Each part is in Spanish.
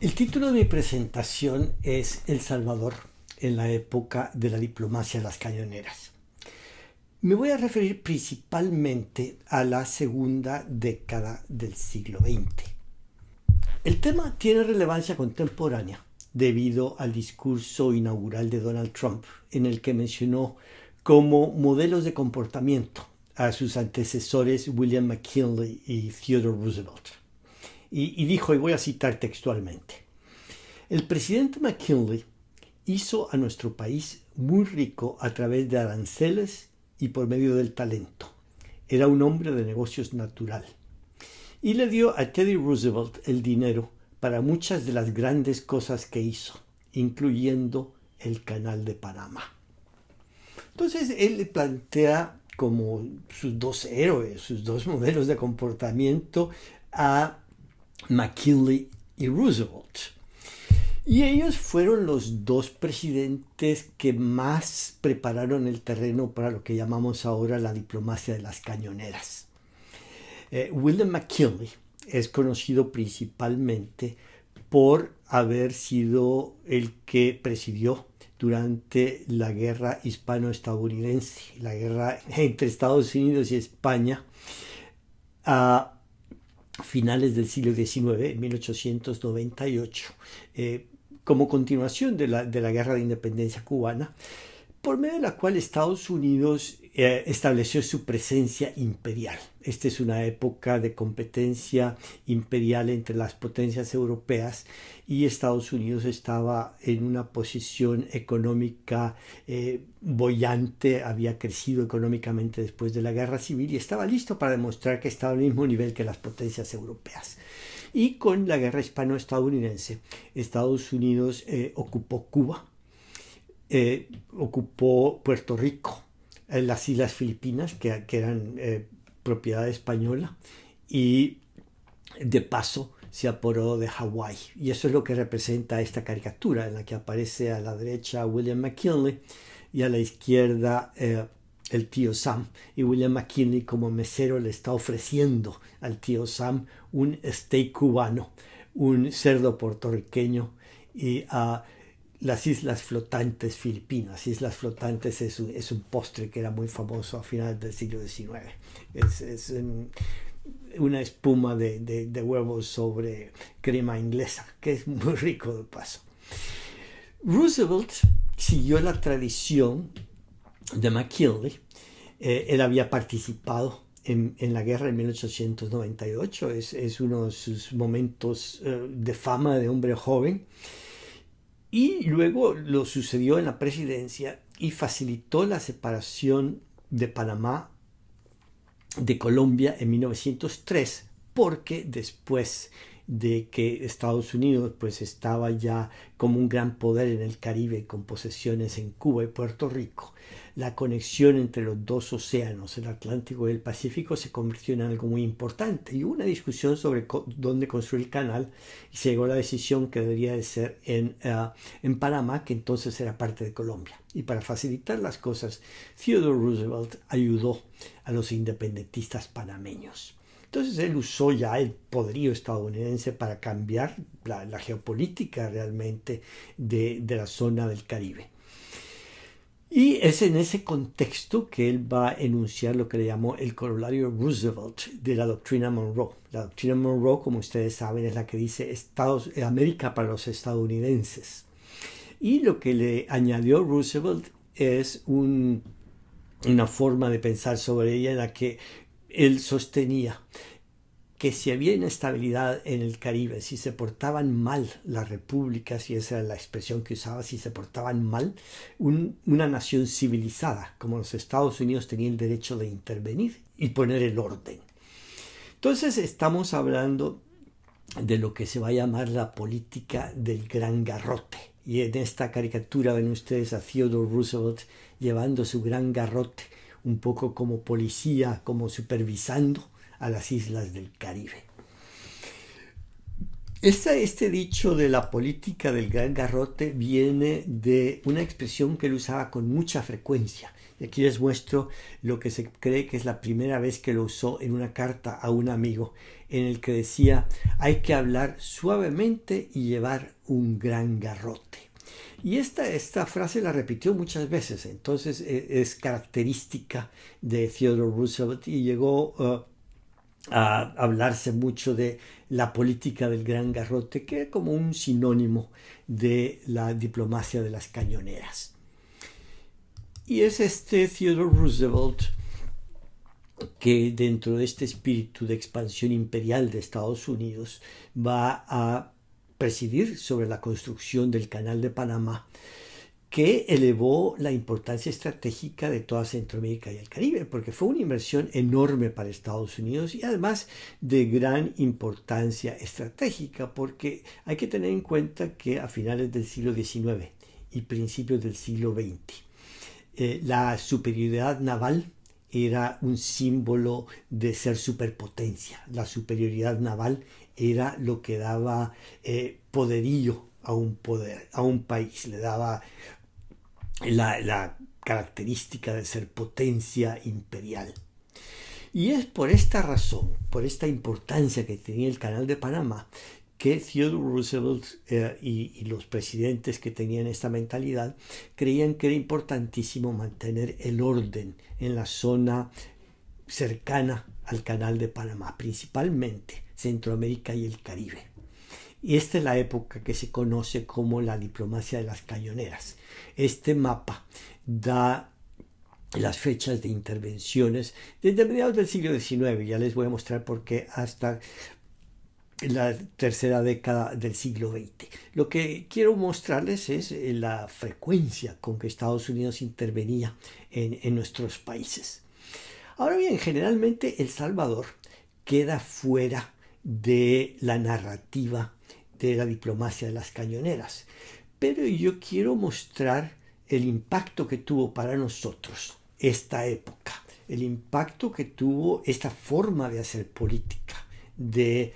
El título de mi presentación es El Salvador en la época de la diplomacia de las cañoneras. Me voy a referir principalmente a la segunda década del siglo XX. El tema tiene relevancia contemporánea debido al discurso inaugural de Donald Trump, en el que mencionó como modelos de comportamiento a sus antecesores William McKinley y Theodore Roosevelt. Y dijo, y voy a citar textualmente: el presidente McKinley hizo a nuestro país muy rico a través de aranceles y por medio del talento. Era un hombre de negocios natural. Y le dio a Teddy Roosevelt el dinero para muchas de las grandes cosas que hizo, incluyendo el Canal de Panamá. Entonces él le plantea como sus dos héroes, sus dos modelos de comportamiento a McKinley y Roosevelt. Y ellos fueron los dos presidentes que más prepararon el terreno para lo que llamamos ahora la diplomacia de las cañoneras. William McKinley es conocido principalmente por haber sido el que presidió durante la guerra hispano-estadounidense, la guerra entre Estados Unidos y España, a finales del siglo XIX, en 1898, como continuación de la Guerra de Independencia cubana, por medio de la cual Estados Unidos estableció su presencia imperial. Esta es una época de competencia imperial entre las potencias europeas y Estados Unidos estaba en una posición económica boyante, había crecido económicamente después de la Guerra Civil y estaba listo para demostrar que estaba al mismo nivel que las potencias europeas. Y con la guerra hispano-estadounidense, Estados Unidos ocupó Cuba, ocupó Puerto Rico, las Islas Filipinas, que eran propiedad española, y de paso se apoderó de Hawái. Y eso es lo que representa esta caricatura, en la que aparece a la derecha William McKinley y a la izquierda el tío Sam. Y William McKinley, como mesero, le está ofreciendo al tío Sam un steak cubano, un cerdo puertorriqueño y las islas flotantes filipinas. Islas flotantes es un postre que era muy famoso a finales del siglo XIX. Es una espuma de huevos sobre crema inglesa, que es muy rico de paso. Roosevelt siguió la tradición de McKinley. Él había participado en la guerra en 1898. Es uno de sus momentos de fama de hombre joven. Y luego lo sucedió en la presidencia y facilitó la separación de Panamá de Colombia en 1903, porque después de que Estados Unidos pues estaba ya como un gran poder en el Caribe con posesiones en Cuba y Puerto Rico, la conexión entre los dos océanos, el Atlántico y el Pacífico, se convirtió en algo muy importante y hubo una discusión sobre dónde construir el canal y se llegó a la decisión que debería de ser en Panamá, que entonces era parte de Colombia. Y para facilitar las cosas, Theodore Roosevelt ayudó a los independentistas panameños. Entonces él usó ya el poderío estadounidense para cambiar la geopolítica realmente de la zona del Caribe. Y es en ese contexto que él va a enunciar lo que le llamó el corolario Roosevelt de la doctrina Monroe. La doctrina Monroe, como ustedes saben, es la que dice América para los estadounidenses. Y lo que le añadió Roosevelt es una forma de pensar sobre ella en la que él sostenía que si había inestabilidad en el Caribe, si se portaban mal las repúblicas, y esa era la expresión que usaba, si se portaban mal, una nación civilizada como los Estados Unidos tenía el derecho de intervenir y poner el orden. Entonces estamos hablando de lo que se va a llamar la política del gran garrote. Y en esta caricatura ven ustedes a Theodore Roosevelt llevando su gran garrote, un poco como policía, como supervisando a las islas del Caribe. Este dicho de la política del gran garrote viene de una expresión que él usaba con mucha frecuencia. Y aquí les muestro lo que se cree que es la primera vez que lo usó en una carta a un amigo, en el que decía: hay que hablar suavemente y llevar un gran garrote. Y esta frase la repitió muchas veces, entonces es característica de Theodore Roosevelt y llegó a hablarse mucho de la política del gran garrote, que es como un sinónimo de la diplomacia de las cañoneras. Y es Theodore Roosevelt que, dentro de este espíritu de expansión imperial de Estados Unidos, va a presidir sobre la construcción del Canal de Panamá, que elevó la importancia estratégica de toda Centroamérica y el Caribe, porque fue una inversión enorme para Estados Unidos y además de gran importancia estratégica, porque hay que tener en cuenta que a finales del siglo XIX y principios del siglo XX, la superioridad naval era un símbolo de ser superpotencia. La superioridad naval era lo que daba poderío a un país, le daba la característica de ser potencia imperial. Y es por esta razón, por esta importancia que tenía el Canal de Panamá, que Theodore Roosevelt y los presidentes que tenían esta mentalidad creían que era importantísimo mantener el orden en la zona cercana al Canal de Panamá, principalmente Centroamérica y el Caribe. Y esta es la época que se conoce como la diplomacia de las cañoneras. Este mapa da las fechas de intervenciones desde mediados del siglo XIX, ya les voy a mostrar por qué, hasta la tercera década del siglo XX. Lo que quiero mostrarles es la frecuencia con que Estados Unidos intervenía en nuestros países. Ahora bien, generalmente El Salvador queda fuera de la narrativa de la diplomacia de las cañoneras, pero yo quiero mostrar el impacto que tuvo para nosotros esta época, el impacto que tuvo esta forma de hacer política de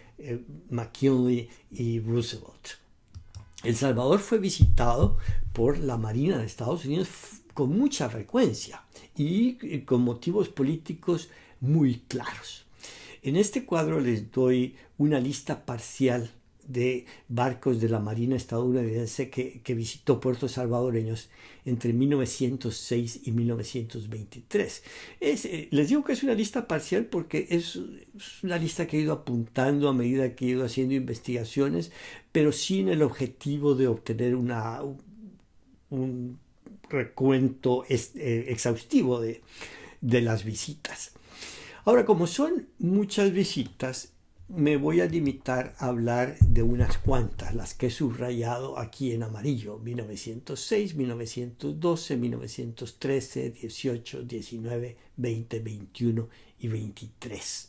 McKinley y Roosevelt. El Salvador fue visitado por la Marina de Estados Unidos con mucha frecuencia y con motivos políticos muy claros. En este cuadro les doy una lista parcial de barcos de la Marina estadounidense que visitó puertos salvadoreños entre 1906 y 1923. Les digo que es una lista parcial porque es una lista que he ido apuntando a medida que he ido haciendo investigaciones, pero sin el objetivo de obtener un recuento exhaustivo de las visitas. Ahora, como son muchas visitas, me voy a limitar a hablar de unas cuantas, las que he subrayado aquí en amarillo: 1906, 1912, 1913, 18, 19, 20, 21 y 23.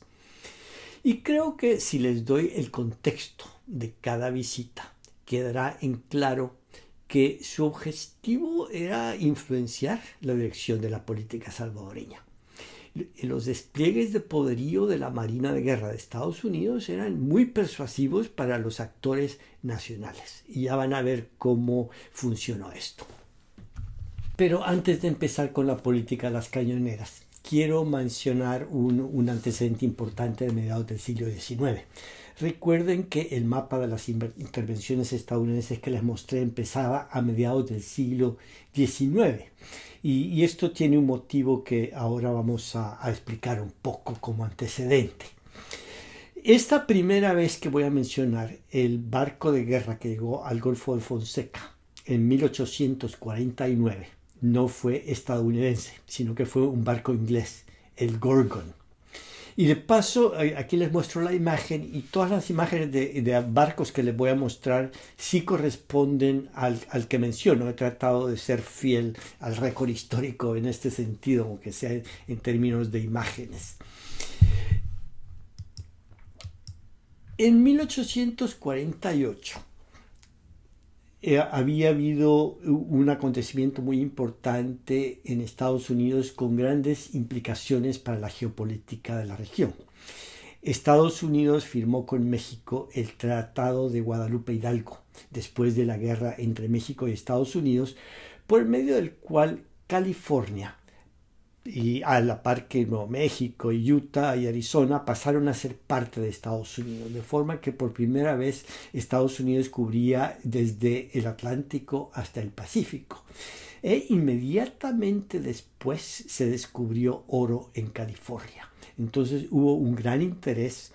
Y creo que si les doy el contexto de cada visita, quedará en claro que su objetivo era influenciar la dirección de la política salvadoreña. Los despliegues de poderío de la Marina de Guerra de Estados Unidos eran muy persuasivos para los actores nacionales. Y ya van a ver cómo funcionó esto. Pero antes de empezar con la política de las cañoneras, quiero mencionar un antecedente importante de mediados del siglo XIX. Recuerden que el mapa de las intervenciones estadounidenses que les mostré empezaba a mediados del siglo XIX. Y esto tiene un motivo que ahora vamos a explicar un poco como antecedente. Esta primera vez que voy a mencionar el barco de guerra que llegó al Golfo de Fonseca en 1849 no fue estadounidense, sino que fue un barco inglés, el Gorgon. Y de paso, aquí les muestro la imagen, y todas las imágenes de barcos que les voy a mostrar sí corresponden al que menciono. He tratado de ser fiel al récord histórico en este sentido, aunque sea en términos de imágenes. En 1848 había habido un acontecimiento muy importante en Estados Unidos con grandes implicaciones para la geopolítica de la región. Estados Unidos firmó con México el Tratado de Guadalupe Hidalgo, después de la guerra entre México y Estados Unidos, por medio del cual California y a la par que Nuevo México y Utah y Arizona pasaron a ser parte de Estados Unidos, de forma que por primera vez Estados Unidos cubría desde el Atlántico hasta el Pacífico. E inmediatamente después se descubrió oro en California. Entonces hubo un gran interés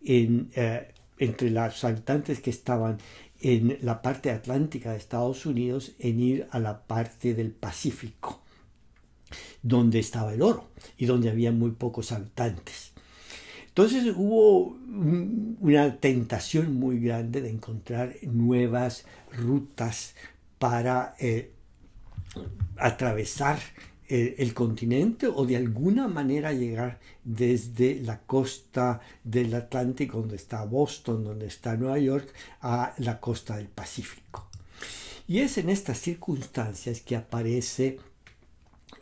entre los habitantes que estaban en la parte atlántica de Estados Unidos en ir a la parte del Pacífico, donde estaba el oro y donde había muy pocos habitantes. Entonces hubo una tentación muy grande de encontrar nuevas rutas para atravesar el continente o de alguna manera llegar desde la costa del Atlántico, donde está Boston, donde está Nueva York, a la costa del Pacífico. Y es en estas circunstancias que aparece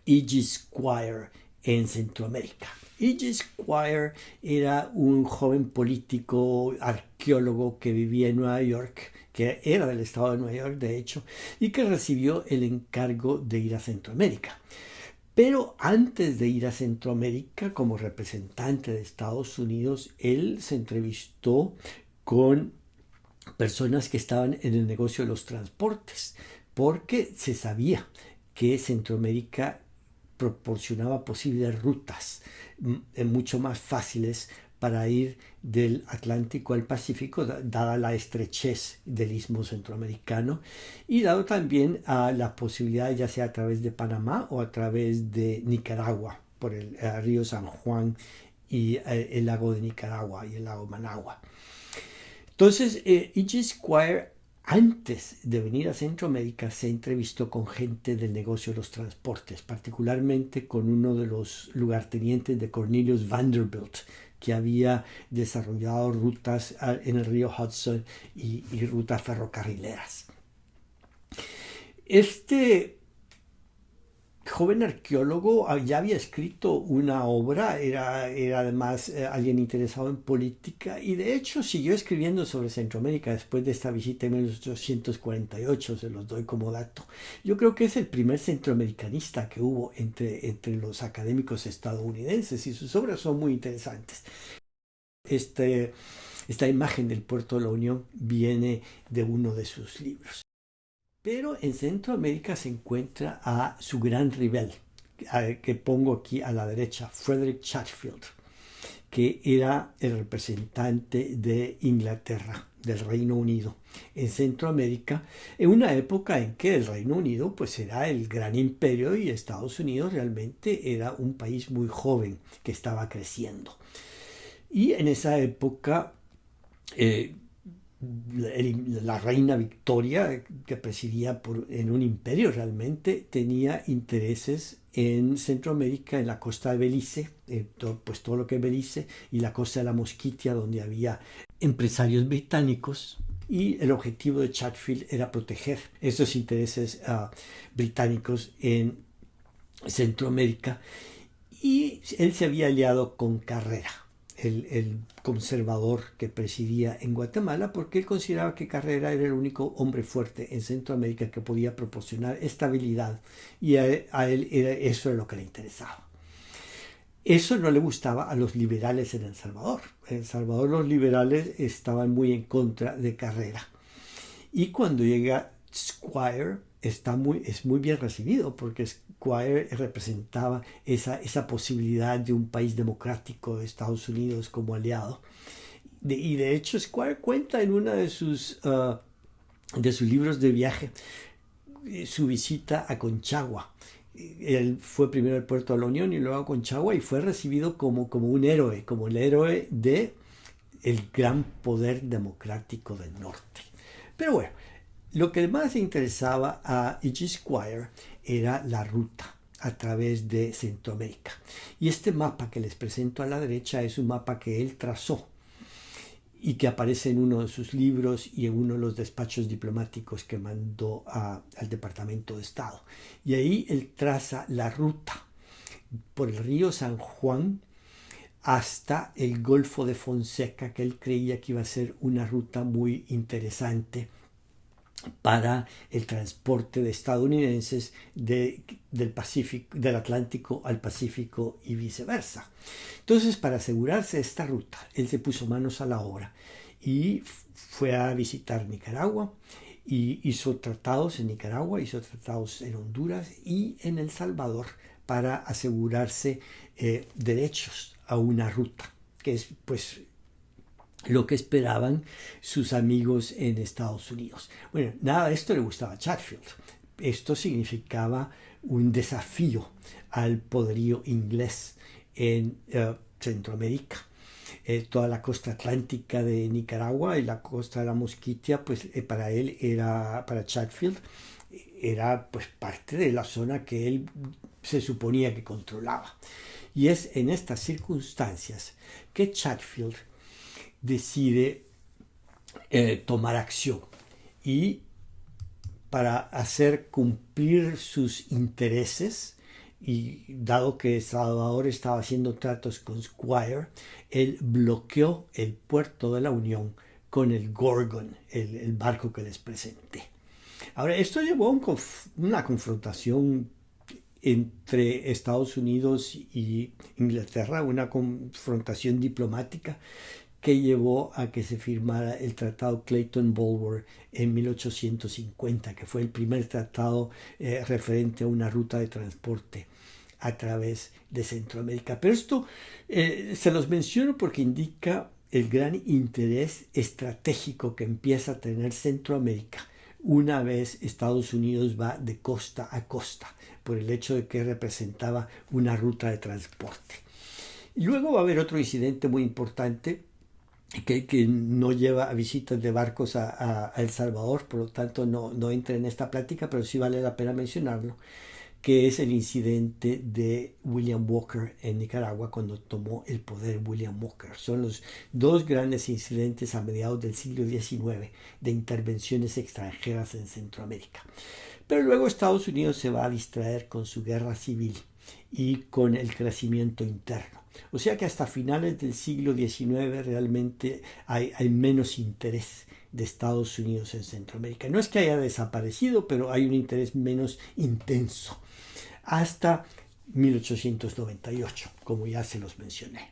E.G. Squire en Centroamérica. E.G. Squire era un joven político, arqueólogo que vivía en Nueva York, que era del estado de Nueva York, de hecho, y que recibió el encargo de ir a Centroamérica. Pero antes de ir a Centroamérica, como representante de Estados Unidos, él se entrevistó con personas que estaban en el negocio de los transportes, porque se sabía que Centroamérica proporcionaba posibles rutas mucho más fáciles para ir del Atlántico al Pacífico, dada la estrechez del istmo centroamericano y dado también a la posibilidad, ya sea a través de Panamá o a través de Nicaragua, por el río San Juan y el lago de Nicaragua y el lago Managua. Entonces, E.G. Squire, antes de venir a Centroamérica, se entrevistó con gente del negocio de los transportes, particularmente con uno de los lugartenientes de Cornelius Vanderbilt, que había desarrollado rutas en el río Hudson y rutas ferrocarrileras. Este joven arqueólogo ya había escrito una obra, era además alguien interesado en política y de hecho siguió escribiendo sobre Centroamérica después de esta visita en 1848, se los doy como dato. Yo creo que es el primer centroamericanista que hubo entre los académicos estadounidenses y sus obras son muy interesantes. Esta imagen del Puerto de la Unión viene de uno de sus libros. Pero en Centroamérica se encuentra a su gran rival, que pongo aquí a la derecha, Frederick Chatfield, que era el representante de Inglaterra, del Reino Unido, en Centroamérica, en una época en que el Reino Unido pues era el gran imperio y Estados Unidos realmente era un país muy joven que estaba creciendo. Y en esa época la reina Victoria, que presidía en un imperio realmente, tenía intereses en Centroamérica, en la costa de Belice, pues todo lo que es Belice, y la costa de la Mosquitia, donde había empresarios británicos, y el objetivo de Chatfield era proteger esos intereses británicos en Centroamérica, y él se había aliado con Carrera, el conservador que presidía en Guatemala, porque él consideraba que Carrera era el único hombre fuerte en Centroamérica que podía proporcionar estabilidad y a él eso era lo que le interesaba. Eso no le gustaba a los liberales en El Salvador. En El Salvador los liberales estaban muy en contra de Carrera. Y cuando llega Squire es muy bien recibido porque Squire representaba esa posibilidad de un país democrático de Estados Unidos como aliado. Y de hecho Squire cuenta en uno de sus libros de viaje su visita a Conchagua. Él fue primero al Puerto de la Unión y luego a Conchagua y fue recibido como un héroe, como el héroe del gran poder democrático del norte. Pero bueno, lo que más interesaba a E.G. Squire era la ruta a través de Centroamérica. Y este mapa que les presento a la derecha es un mapa que él trazó y que aparece en uno de sus libros y en uno de los despachos diplomáticos que mandó al Departamento de Estado. Y ahí él traza la ruta por el río San Juan hasta el Golfo de Fonseca, que él creía que iba a ser una ruta muy interesante para el transporte de estadounidenses del Pacífico, del Atlántico al Pacífico y viceversa. Entonces, para asegurarse de esta ruta, él se puso manos a la obra y fue a visitar Nicaragua y hizo tratados en Nicaragua, hizo tratados en Honduras y en El Salvador para asegurarse derechos a una ruta, que es pues lo que esperaban sus amigos en Estados Unidos. Bueno, nada de esto le gustaba a Chatfield. Esto significaba un desafío al poderío inglés en Centroamérica. Toda la costa atlántica de Nicaragua y la costa de la Mosquitia, pues para él para Chatfield, era pues parte de la zona que él se suponía que controlaba. Y es en estas circunstancias que Chatfield decide tomar acción y para hacer cumplir sus intereses, y dado que Salvador estaba haciendo tratos con Squire, él bloqueó el puerto de la Unión con el Gorgon, el barco que les presenté. Ahora, esto llevó a una confrontación entre Estados Unidos y Inglaterra, una confrontación diplomática que llevó a que se firmara el Tratado Clayton-Bulwer en 1850, que fue el primer tratado referente a una ruta de transporte a través de Centroamérica. Pero esto se los menciono porque indica el gran interés estratégico que empieza a tener Centroamérica una vez Estados Unidos va de costa a costa, por el hecho de que representaba una ruta de transporte. Y luego va a haber otro incidente muy importante que no lleva a visitas de barcos a El Salvador, por lo tanto no entra en esta plática, pero sí vale la pena mencionarlo, que es el incidente de William Walker en Nicaragua cuando tomó el poder William Walker. Son los dos grandes incidentes a mediados del siglo XIX de intervenciones extranjeras en Centroamérica. Pero luego Estados Unidos se va a distraer con su guerra civil y con el crecimiento interno. O sea que hasta finales del siglo XIX realmente hay menos interés de Estados Unidos en Centroamérica. No es que haya desaparecido, pero hay un interés menos intenso. Hasta 1898, como ya se los mencioné.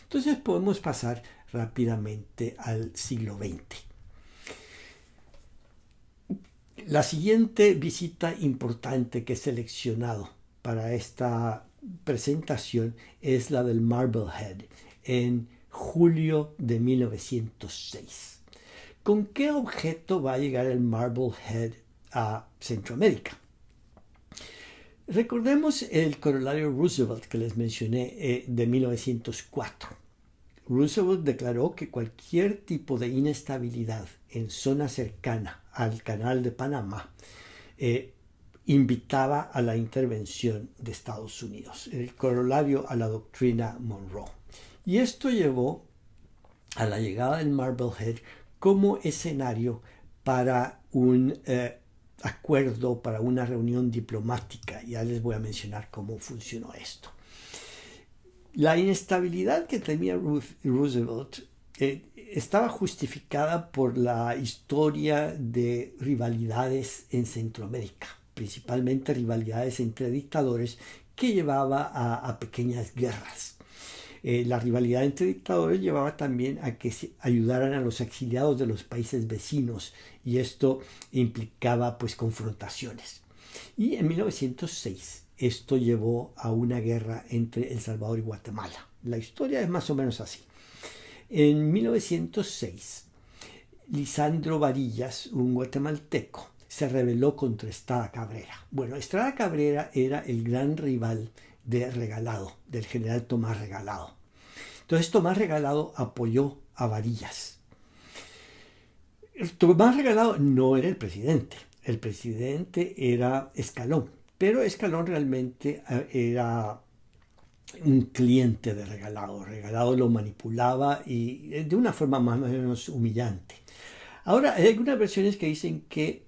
Entonces podemos pasar rápidamente al siglo XX. La siguiente visita importante que he seleccionado para esta presentación es la del Marblehead en julio de 1906. ¿Con qué objeto va a llegar el Marblehead a Centroamérica? Recordemos el corolario Roosevelt que les mencioné de 1904. Roosevelt declaró que cualquier tipo de inestabilidad en zona cercana al Canal de Panamá invitaba a la intervención de Estados Unidos, el corolario a la doctrina Monroe. Y esto llevó a la llegada del Marblehead como escenario para un acuerdo, para una reunión diplomática. Ya les voy a mencionar cómo funcionó esto. La inestabilidad que tenía Roosevelt estaba justificada por la historia de rivalidades en Centroamérica, principalmente rivalidades entre dictadores que llevaba a pequeñas guerras. La rivalidad entre dictadores llevaba también a que se ayudaran a los exiliados de los países vecinos y esto implicaba pues confrontaciones. Y en 1906 esto llevó a una guerra entre El Salvador y Guatemala. La historia es más o menos así. En 1906, Lisandro Varillas, un guatemalteco, se rebeló contra Estrada Cabrera. Bueno, Estrada Cabrera era el gran rival de Regalado, del general Tomás Regalado. Entonces Tomás Regalado apoyó a Varillas. Tomás Regalado no era el presidente era Escalón, pero Escalón realmente era un cliente de Regalado. Regalado lo manipulaba y de una forma más o menos humillante. Ahora, hay algunas versiones que dicen que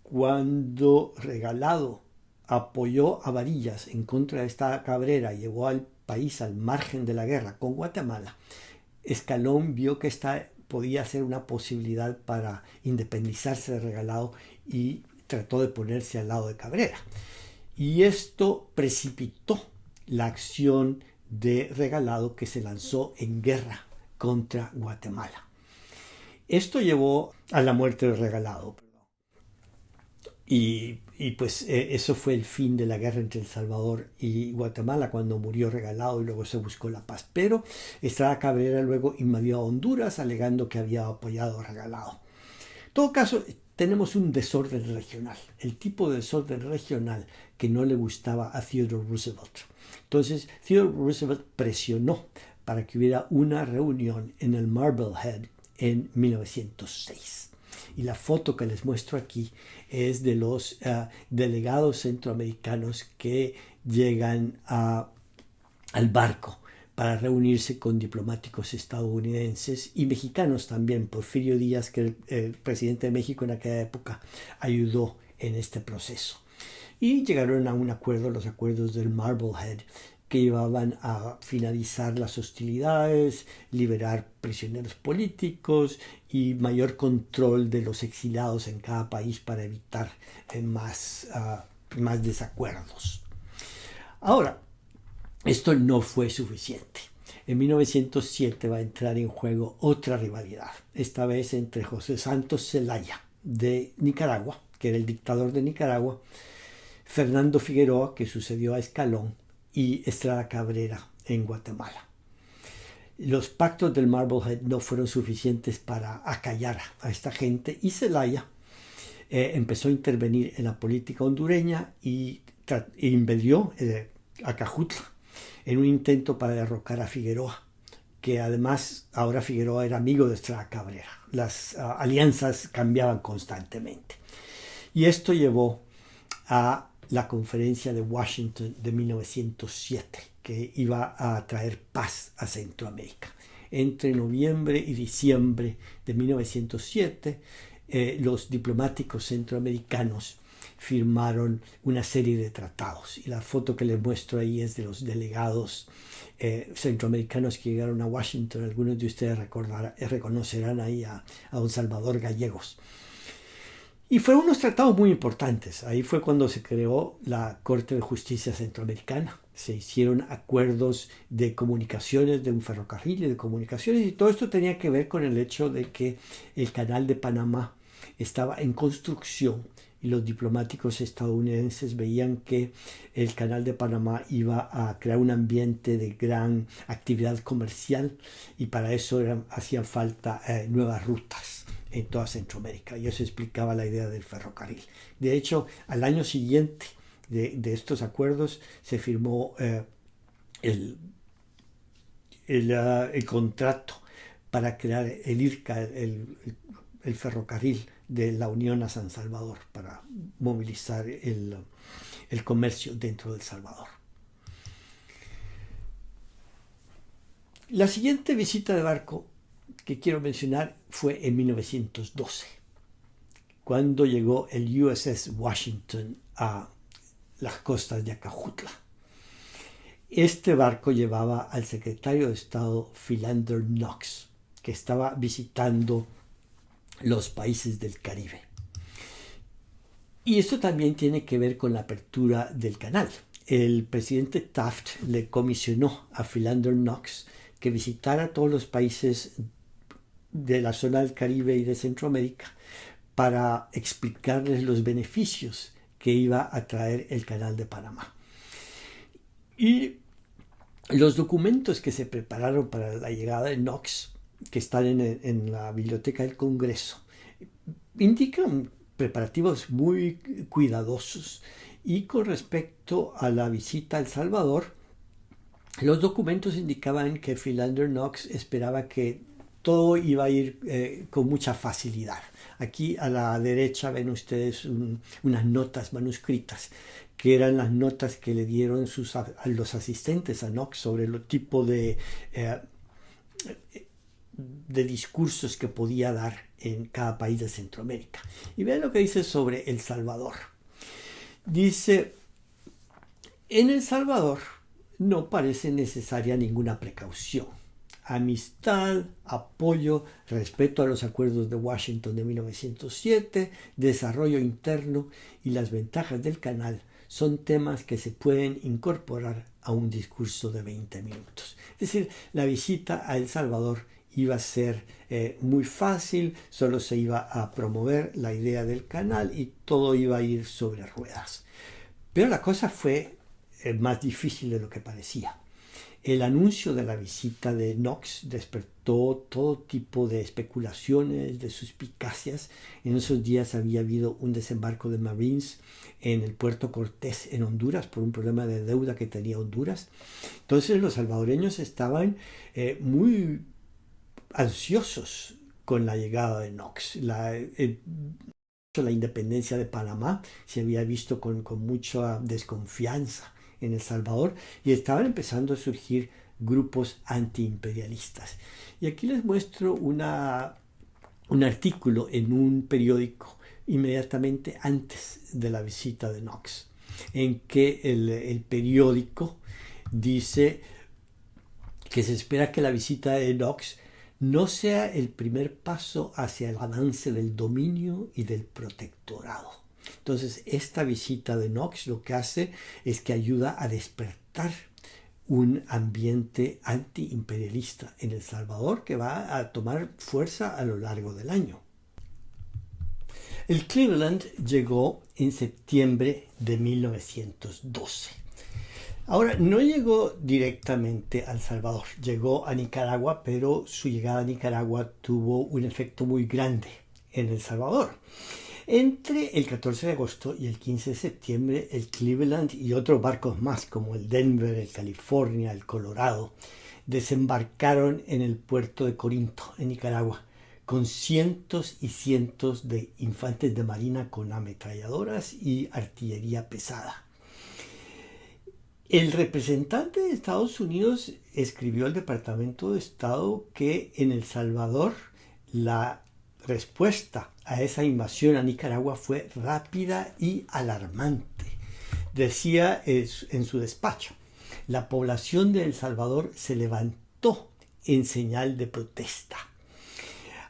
cuando Regalado apoyó a Varillas en contra de esta Cabrera, llevó al país al margen de la guerra con Guatemala, Escalón vio que esta podía ser una posibilidad para independizarse de Regalado y trató de ponerse al lado de Cabrera. Y esto precipitó la acción de Regalado, que se lanzó en guerra contra Guatemala. Esto llevó a la muerte de Regalado. Y pues eso fue el fin de la guerra entre El Salvador y Guatemala, cuando murió Regalado y luego se buscó la paz. Pero Estrada Cabrera luego invadió a Honduras alegando que había apoyado a Regalado. En todo caso, tenemos un desorden regional, el tipo de desorden regional que no le gustaba a Theodore Roosevelt. Entonces, Theodore Roosevelt presionó para que hubiera una reunión en el Marblehead en 1906. Y la foto que les muestro aquí es de los delegados centroamericanos que llegan al barco para reunirse con diplomáticos estadounidenses y mexicanos también. Porfirio Díaz, que era el presidente de México en aquella época, ayudó en este proceso. Y llegaron a un acuerdo, los acuerdos del Marblehead, que llevaban a finalizar las hostilidades, liberar prisioneros políticos y mayor control de los exiliados en cada país para evitar más desacuerdos. Ahora, esto no fue suficiente. En 1907 va a entrar en juego otra rivalidad, esta vez entre José Santos Zelaya de Nicaragua, que era el dictador de Nicaragua, Fernando Figueroa, que sucedió a Escalón, y Estrada Cabrera en Guatemala. Los pactos del Marblehead no fueron suficientes para acallar a esta gente y Zelaya empezó a intervenir en la política hondureña y invadió Acajutla en un intento para derrocar a Figueroa, que además ahora Figueroa era amigo de Estrada Cabrera. Las alianzas cambiaban constantemente. Y esto llevó a la conferencia de Washington de 1907, que iba a traer paz a Centroamérica. Entre noviembre y diciembre de 1907, los diplomáticos centroamericanos firmaron una serie de tratados. Y la foto que les muestro ahí es de los delegados centroamericanos que llegaron a Washington. Algunos de ustedes reconocerán ahí a don Salvador Gallegos. Y fueron unos tratados muy importantes. Ahí fue cuando se creó la Corte de Justicia Centroamericana. Se hicieron acuerdos de comunicaciones, de un ferrocarril y de comunicaciones, y todo esto tenía que ver con el hecho de que el Canal de Panamá estaba en construcción y los diplomáticos estadounidenses veían que el Canal de Panamá iba a crear un ambiente de gran actividad comercial y para eso hacían falta nuevas rutas en toda Centroamérica, y eso explicaba la idea del ferrocarril. De hecho, al año siguiente de estos acuerdos se firmó el contrato para crear el IRCA, el ferrocarril de la Unión a San Salvador, para movilizar el comercio dentro de El Salvador. La siguiente visita de barco que quiero mencionar fue en 1912, cuando llegó el USS Washington a las costas de Acajutla. Este barco llevaba al secretario de Estado Philander Knox, que estaba visitando los países del Caribe. Y esto también tiene que ver con la apertura del canal. El presidente Taft le comisionó a Philander Knox que visitara todos los países de la zona del Caribe y de Centroamérica para explicarles los beneficios que iba a traer el Canal de Panamá. Y los documentos que se prepararon para la llegada de Knox, que están en la Biblioteca del Congreso, indican preparativos muy cuidadosos. Y con respecto a la visita a El Salvador, los documentos indicaban que Philander Knox esperaba que todo iba a ir con mucha facilidad. Aquí a la derecha ven ustedes unas notas manuscritas, que eran las notas que le dieron los asistentes a Knox sobre el tipo de discursos que podía dar en cada país de Centroamérica. Y vean lo que dice sobre El Salvador. Dice: en El Salvador no parece necesaria ninguna precaución. amistad, apoyo, respeto a los acuerdos de Washington de 1907, desarrollo interno y las ventajas del canal son temas que se pueden incorporar a un discurso de 20 minutos. Es decir, la visita a El Salvador iba a ser muy fácil, solo se iba a promover la idea del canal y todo iba a ir sobre ruedas. Pero la cosa fue más difícil de lo que parecía. El anuncio de la visita de Knox despertó todo tipo de especulaciones, de suspicacias. En esos días había habido un desembarco de Marines en el puerto Cortés en Honduras por un problema de deuda que tenía Honduras. Entonces los salvadoreños estaban muy ansiosos con la llegada de Knox. La independencia de Panamá se había visto con mucha desconfianza en El Salvador y estaban empezando a surgir grupos antiimperialistas. Y aquí les muestro un artículo en un periódico inmediatamente antes de la visita de Knox, en que el periódico dice que se espera que la visita de Knox no sea el primer paso hacia el avance del dominio y del protectorado. Entonces, esta visita de Knox lo que hace es que ayuda a despertar un ambiente antiimperialista en El Salvador que va a tomar fuerza a lo largo del año. El Cleveland llegó en septiembre de 1912. Ahora, no llegó directamente a El Salvador, llegó a Nicaragua, pero su llegada a Nicaragua tuvo un efecto muy grande en El Salvador. Entre el 14 de agosto y el 15 de septiembre, el Cleveland y otros barcos más como el Denver, el California, el Colorado, desembarcaron en el puerto de Corinto, en Nicaragua, con cientos y cientos de infantes de marina con ametralladoras y artillería pesada. El representante de Estados Unidos escribió al Departamento de Estado que en El Salvador la respuesta a esa invasión a Nicaragua fue rápida y alarmante. Decía en su despacho, la población de El Salvador se levantó en señal de protesta.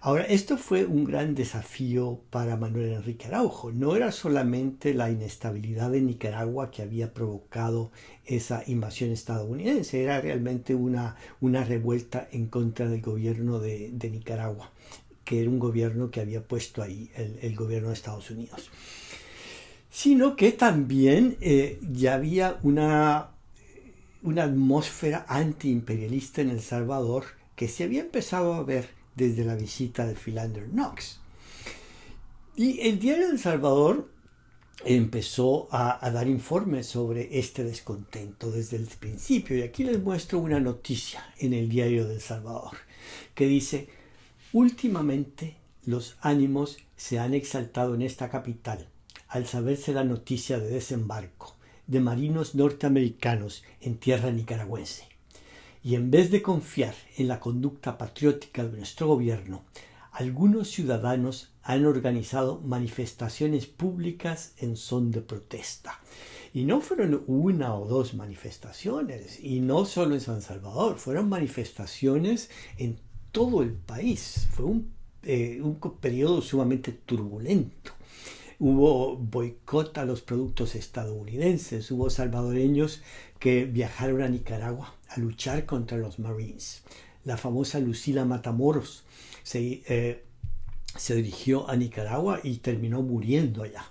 Ahora, esto fue un gran desafío para Manuel Enrique Araujo. No era solamente la inestabilidad de Nicaragua que había provocado esa invasión estadounidense, era realmente una revuelta en contra del gobierno de Nicaragua, que era un gobierno que había puesto ahí el gobierno de Estados Unidos. Sino que también ya había una atmósfera antiimperialista en El Salvador que se había empezado a ver desde la visita de Philander Knox. Y el diario de El Salvador empezó a dar informes sobre este descontento desde el principio. Y aquí les muestro una noticia en el diario de El Salvador que dice: últimamente los ánimos se han exaltado en esta capital al saberse la noticia de desembarco de marinos norteamericanos en tierra nicaragüense. Y en vez de confiar en la conducta patriótica de nuestro gobierno, algunos ciudadanos han organizado manifestaciones públicas en son de protesta. Y no fueron una o dos manifestaciones, y no solo en San Salvador, fueron manifestaciones en todo el país. Fue un periodo sumamente turbulento. Hubo boicot a los productos estadounidenses, hubo salvadoreños que viajaron a Nicaragua a luchar contra los Marines. La famosa Lucila Matamoros se dirigió a Nicaragua y terminó muriendo allá.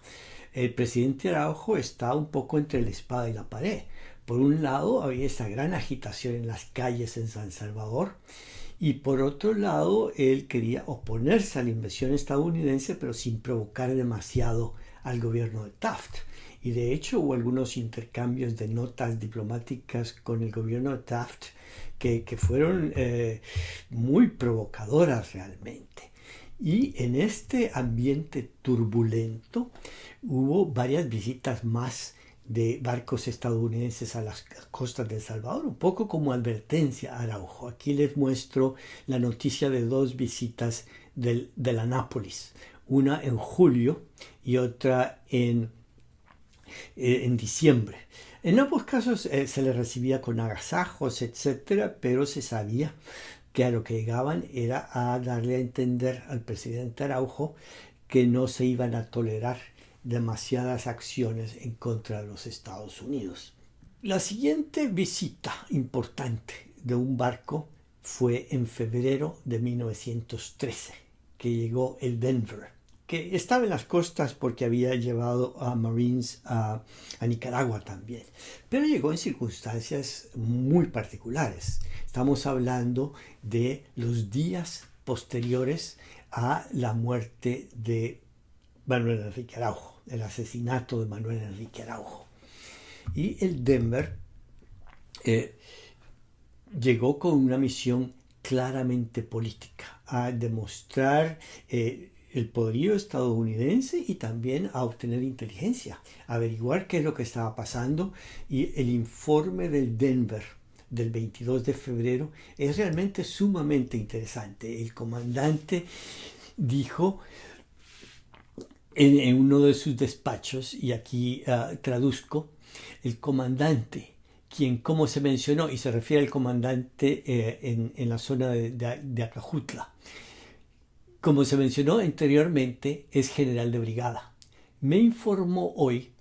El presidente Araujo está un poco entre la espada y la pared. Por un lado había esa gran agitación en las calles en San Salvador, y por otro lado él quería oponerse a la invasión estadounidense, pero sin provocar demasiado al gobierno de Taft. Y de hecho hubo algunos intercambios de notas diplomáticas con el gobierno de Taft que fueron muy provocadoras realmente. Y en este ambiente turbulento hubo varias visitas más de barcos estadounidenses a las costas de El Salvador, un poco como advertencia a Araujo. Aquí les muestro la noticia de dos visitas de la Anápolis, una en julio y otra en diciembre. En ambos casos se le recibía con agasajos, etcétera, pero se sabía que a lo que llegaban era a darle a entender al presidente Araujo que no se iban a tolerar demasiadas acciones en contra de los Estados Unidos. La siguiente visita importante de un barco fue en febrero de 1913, que llegó el Denver, que estaba en las costas porque había llevado a Marines a Nicaragua también, pero llegó en circunstancias muy particulares. Estamos hablando de los días posteriores a la muerte de Manuel Enrique Araujo, el asesinato de Manuel Enrique Araujo. Y el Denver llegó con una misión claramente política, a demostrar el poderío estadounidense y también a obtener inteligencia, averiguar qué es lo que estaba pasando. Y el informe del Denver del 22 de febrero es realmente sumamente interesante. El comandante dijo en uno de sus despachos, y aquí traduzco, el comandante, quien, como se mencionó, y se refiere al comandante en la zona de Acajutla, como se mencionó anteriormente, es general de brigada. Me informó hoy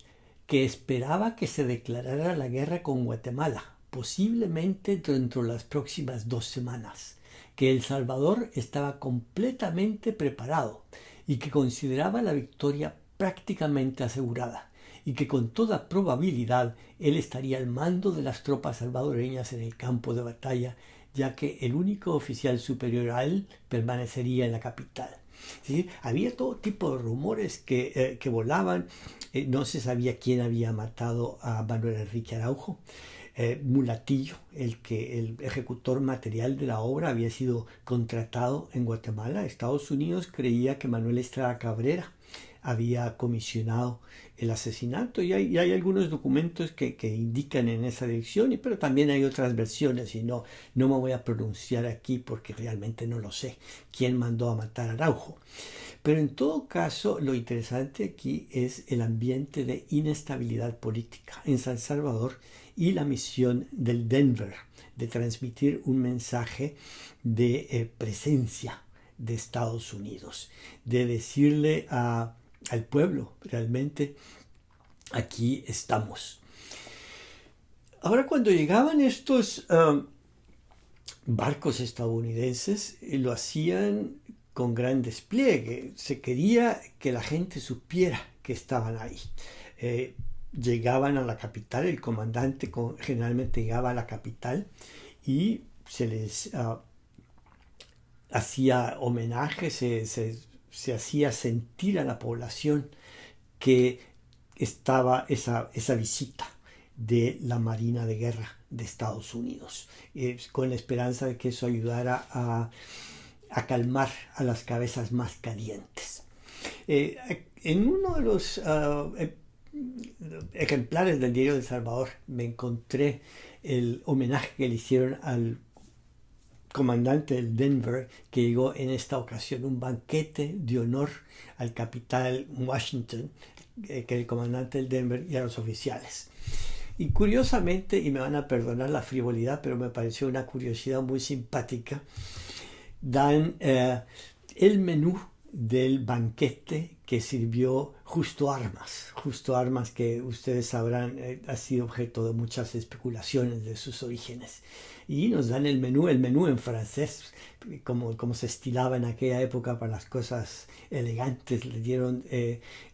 que esperaba que se declarara la guerra con Guatemala, posiblemente dentro de las próximas 2 semanas, que El Salvador estaba completamente preparado y que consideraba la victoria prácticamente asegurada, y que con toda probabilidad él estaría al mando de las tropas salvadoreñas en el campo de batalla, ya que el único oficial superior a él permanecería en la capital. ¿Sí? Había todo tipo de rumores que volaban. No se sabía quién había matado a Manuel Enrique Araujo. Mulatillo, el ejecutor material de la obra, había sido contratado en Guatemala. Estados Unidos creía que Manuel Estrada Cabrera había comisionado el asesinato, y hay algunos documentos que indican en esa dirección, pero también hay otras versiones, y no me voy a pronunciar aquí porque realmente no lo sé quién mandó a matar a Araujo. Pero en todo caso, lo interesante aquí es el ambiente de inestabilidad política en San Salvador y la misión del Denver de transmitir un mensaje de presencia de Estados Unidos, de decirle al pueblo, realmente aquí estamos. Ahora, cuando llegaban estos barcos estadounidenses, lo hacían con gran despliegue. Se quería que la gente supiera que estaban ahí. Llegaban a la capital, el comandante generalmente llegaba a la capital y se les hacía homenaje, se hacía sentir a la población que estaba esa visita de la Marina de Guerra de Estados Unidos, con la esperanza de que eso ayudara a calmar a las cabezas más calientes. En uno de los ejemplares del Diario de El Salvador me encontré el homenaje que le hicieron al comandante del Denver, que llegó en esta ocasión, un banquete de honor al capitán Washington, que el comandante del Denver, y a los oficiales. Y curiosamente, y me van a perdonar la frivolidad, pero me pareció una curiosidad muy simpática, dan el menú del banquete que sirvió Justo Armas, que ustedes sabrán ha sido objeto de muchas especulaciones de sus orígenes. Y nos dan el menú en francés, como se estilaba en aquella época para las cosas elegantes. Le dieron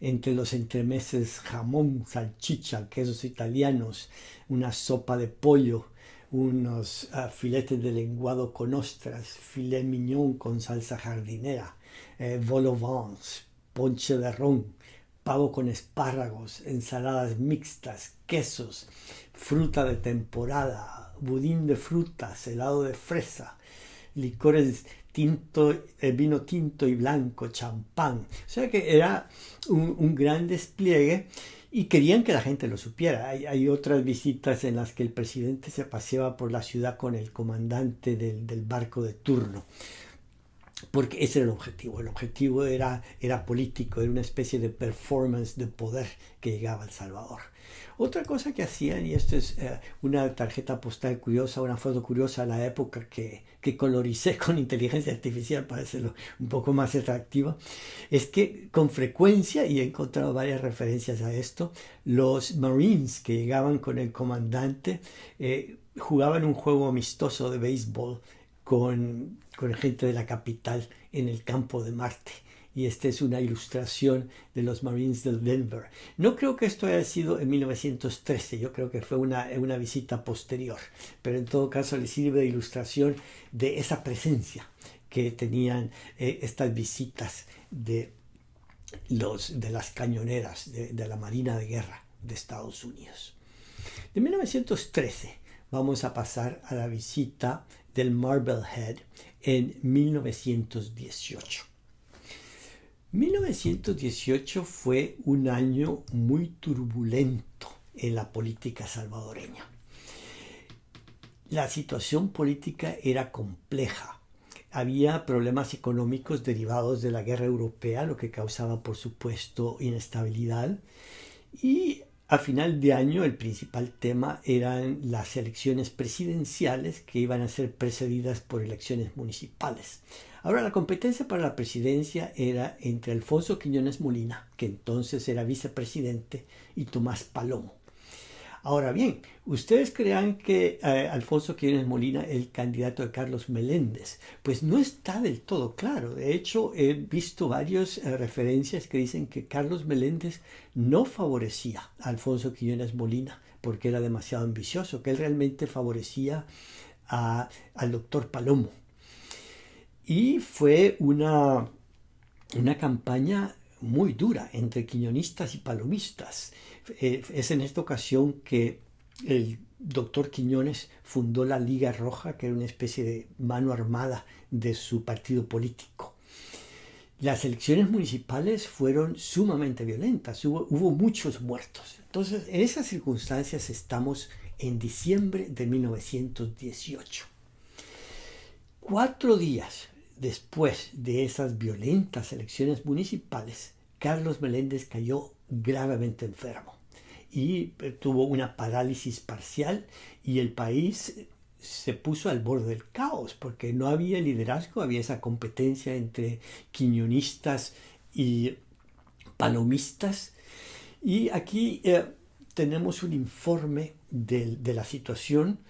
entre los entremeses jamón, salchicha, quesos italianos, una sopa de pollo, unos filetes de lenguado con ostras, filet mignon con salsa jardinera, vol au vent, ponche de ron, pavo con espárragos, ensaladas mixtas, quesos, fruta de temporada, budín de frutas, helado de fresa, licores vino tinto y blanco, champán. O sea que era un gran despliegue y querían que la gente lo supiera. Hay otras visitas en las que el presidente se paseaba por la ciudad con el comandante del barco de turno. porque ese era el objetivo. El objetivo era político, era una especie de performance de poder que llegaba a El Salvador. Otra cosa que hacían, y esto es una tarjeta postal curiosa, una foto curiosa de la época que coloricé con inteligencia artificial para hacerlo un poco más atractiva, es que con frecuencia, y he encontrado varias referencias a esto, los Marines que llegaban con el comandante jugaban un juego amistoso de béisbol con gente de la capital en el campo de Marte. Y esta es una ilustración de los Marines del Denver. No creo que esto haya sido en 1913, yo creo que fue una visita posterior, pero en todo caso le sirve de ilustración de esa presencia que tenían estas visitas de las cañoneras de la Marina de Guerra de Estados Unidos. De 1913 vamos a pasar a la visita del Marblehead en 1918. 1918 fue un año muy turbulento en la política salvadoreña. La situación política era compleja. Había problemas económicos derivados de la guerra europea, lo que causaba, por supuesto, inestabilidad. Y a final de año el principal tema eran las elecciones presidenciales que iban a ser precedidas por elecciones municipales. Ahora, la competencia para la presidencia era entre Alfonso Quiñones Molina, que entonces era vicepresidente, y Tomás Palomo. Ahora bien, ustedes crean que Alfonso Quiñones Molina es el candidato de Carlos Meléndez. Pues no está del todo claro. De hecho, he visto varias referencias que dicen que Carlos Meléndez no favorecía a Alfonso Quiñones Molina porque era demasiado ambicioso, que él realmente favorecía al doctor Palomo. Y fue una campaña muy dura entre quiñonistas y palomistas. Es en esta ocasión que el doctor Quiñones fundó la Liga Roja, que era una especie de mano armada de su partido político. Las elecciones municipales fueron sumamente violentas, hubo muchos muertos. Entonces, en esas circunstancias estamos en diciembre de 1918. 4 días después de esas violentas elecciones municipales, Carlos Meléndez cayó gravemente enfermo y tuvo una parálisis parcial y el país se puso al borde del caos porque no había liderazgo, había esa competencia entre quiñonistas y palomistas. Y aquí tenemos un informe de la situación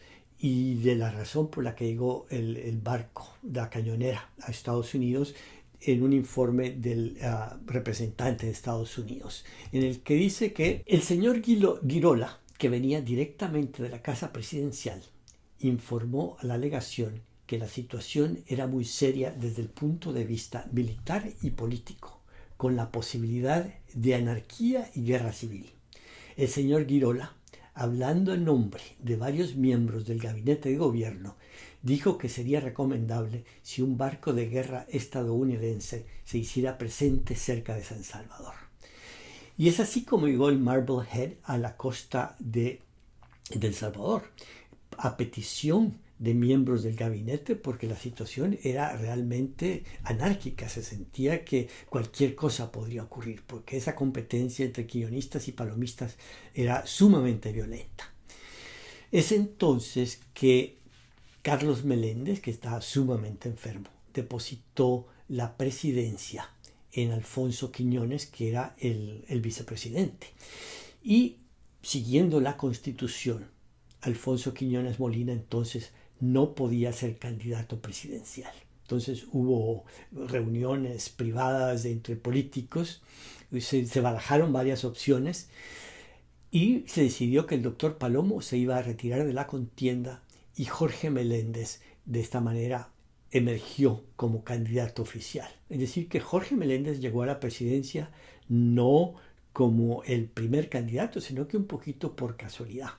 y de la razón por la que llegó el barco, la cañonera, a Estados Unidos, en un informe del representante de Estados Unidos, en el que dice que el señor Girola, que venía directamente de la casa presidencial, informó a la legación que la situación era muy seria desde el punto de vista militar y político, con la posibilidad de anarquía y guerra civil. El señor Girola, hablando en nombre de varios miembros del gabinete de gobierno, dijo que sería recomendable si un barco de guerra estadounidense se hiciera presente cerca de San Salvador. Y es así como llegó el Marblehead a la costa de El Salvador, a petición de miembros del gabinete, porque la situación era realmente anárquica. Se sentía que cualquier cosa podría ocurrir, porque esa competencia entre quiñonistas y palomistas era sumamente violenta. Es entonces que Carlos Meléndez, que estaba sumamente enfermo, depositó la presidencia en Alfonso Quiñones, que era el vicepresidente. Y siguiendo la Constitución, Alfonso Quiñones Molina entonces no podía ser candidato presidencial. Entonces hubo reuniones privadas entre políticos, se barajaron varias opciones y se decidió que el doctor Palomo se iba a retirar de la contienda y Jorge Meléndez de esta manera emergió como candidato oficial. Es decir, que Jorge Meléndez llegó a la presidencia no como el primer candidato, sino que un poquito por casualidad.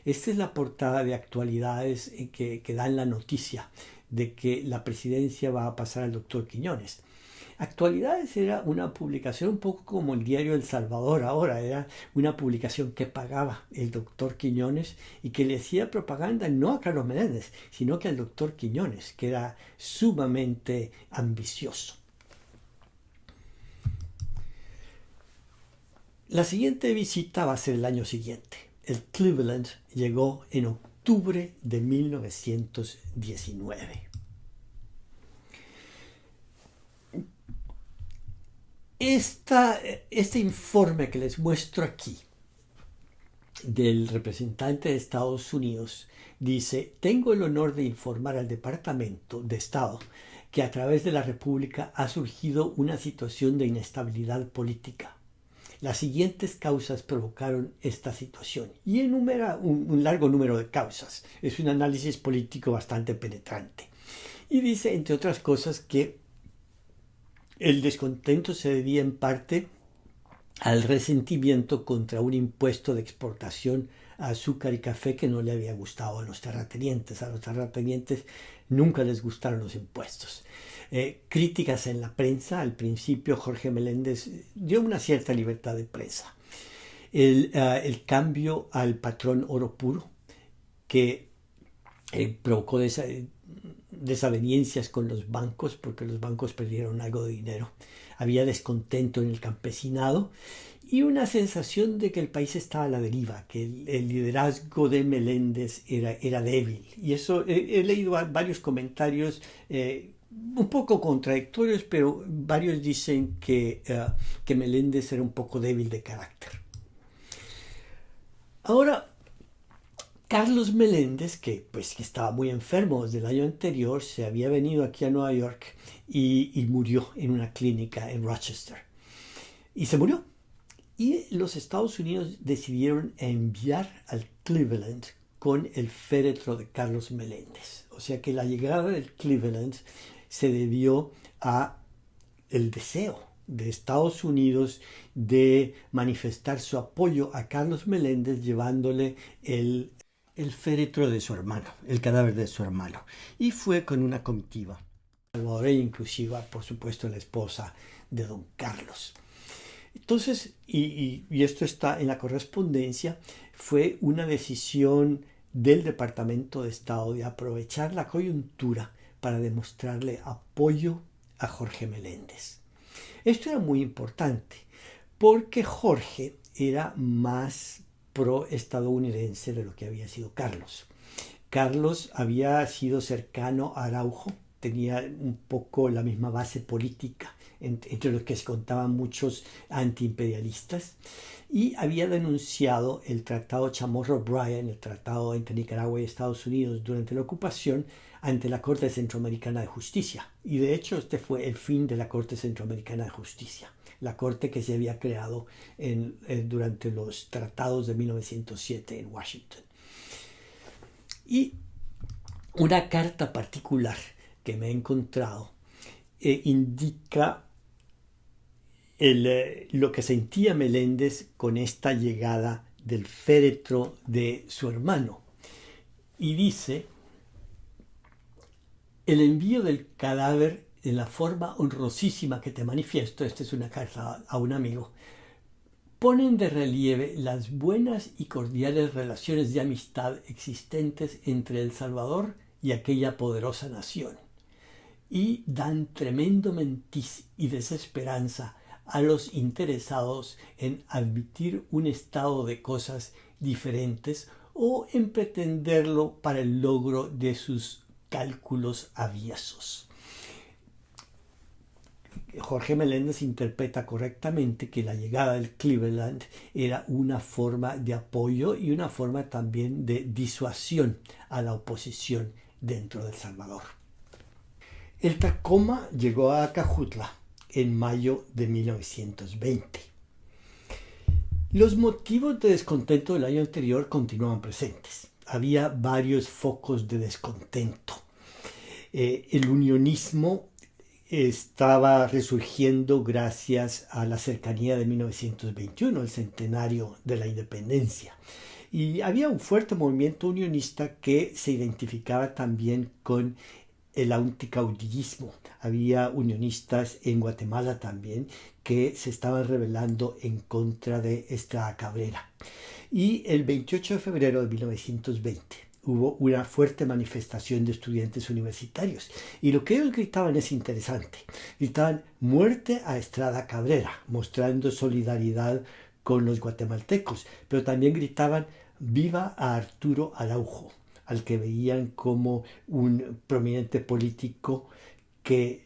Esta es la portada de Actualidades que dan la noticia de que la presidencia va a pasar al doctor Quiñones. Actualidades era una publicación un poco como el diario El Salvador ahora, era una publicación que pagaba el doctor Quiñones y que le hacía propaganda no a Carlos Meléndez, sino que al doctor Quiñones, que era sumamente ambicioso. La siguiente visita va a ser el año siguiente. El Cleveland llegó en octubre de 1919. Este informe que les muestro aquí del representante de Estados Unidos dice: tengo el honor de informar al Departamento de Estado que a través de la República ha surgido una situación de inestabilidad política. Las siguientes causas provocaron esta situación, y enumera un largo número de causas. Es un análisis político bastante penetrante. Y dice, entre otras cosas, que el descontento se debía en parte al resentimiento contra un impuesto de exportación a azúcar y café que no le había gustado a los terratenientes. A los terratenientes nunca les gustaron los impuestos. Críticas en la prensa. Al principio Jorge Meléndez dio una cierta libertad de prensa. El cambio al patrón oro puro, que provocó desavenencias con los bancos, porque los bancos perdieron algo de dinero. Había descontento en el campesinado y una sensación de que el país estaba a la deriva, que el liderazgo de Meléndez era débil. Y eso he leído varios comentarios un poco contradictorios, pero varios dicen que Meléndez era un poco débil de carácter. Ahora, Carlos Meléndez, que estaba muy enfermo desde el año anterior, se había venido aquí a Nueva York y murió en una clínica en Rochester. Y se murió. Y los Estados Unidos decidieron enviar al Cleveland con el féretro de Carlos Meléndez. O sea que la llegada del Cleveland se debió a el deseo de Estados Unidos de manifestar su apoyo a Carlos Meléndez llevándole el féretro de su hermano, el cadáver de su hermano. Y fue con una comitiva salvadoreña, inclusive, por supuesto, la esposa de don Carlos. Entonces, y esto está en la correspondencia, fue una decisión del Departamento de Estado de aprovechar la coyuntura para demostrarle apoyo a Jorge Meléndez. Esto era muy importante porque Jorge era más pro-estadounidense de lo que había sido Carlos. Carlos había sido cercano a Araujo, tenía un poco la misma base política entre los que se contaban muchos antiimperialistas, y había denunciado el Tratado Chamorro-Bryan, el tratado entre Nicaragua y Estados Unidos durante la ocupación, ante la Corte Centroamericana de Justicia. Y de hecho este fue el fin de la Corte Centroamericana de Justicia, la corte que se había creado durante los tratados de 1907 en Washington. Y una carta particular que me he encontrado indica lo que sentía Meléndez con esta llegada del féretro de su hermano. Y dice: el envío del cadáver en la forma honrosísima que te manifiesto, esta es una carta a un amigo, ponen de relieve las buenas y cordiales relaciones de amistad existentes entre El Salvador y aquella poderosa nación, y dan tremendo mentiz y desesperanza a los interesados en admitir un estado de cosas diferentes o en pretenderlo para el logro de sus cálculos aviesos. Jorge Meléndez interpreta correctamente que la llegada del Cleveland era una forma de apoyo y una forma también de disuasión a la oposición dentro de El Salvador. El Tacoma llegó a Acajutla en mayo de 1920. Los motivos de descontento del año anterior continuaban presentes. Había varios focos de descontento. El unionismo estaba resurgiendo gracias a la cercanía de 1921, el centenario de la independencia. Y había un fuerte movimiento unionista que se identificaba también con el anticaudillismo. Había unionistas en Guatemala también que se estaban rebelando en contra de Estrada Cabrera. Y el 28 de febrero de 1920 hubo una fuerte manifestación de estudiantes universitarios. Y lo que ellos gritaban es interesante. Gritaban muerte a Estrada Cabrera, mostrando solidaridad con los guatemaltecos. Pero también gritaban viva a Arturo Araujo, al que veían como un prominente político que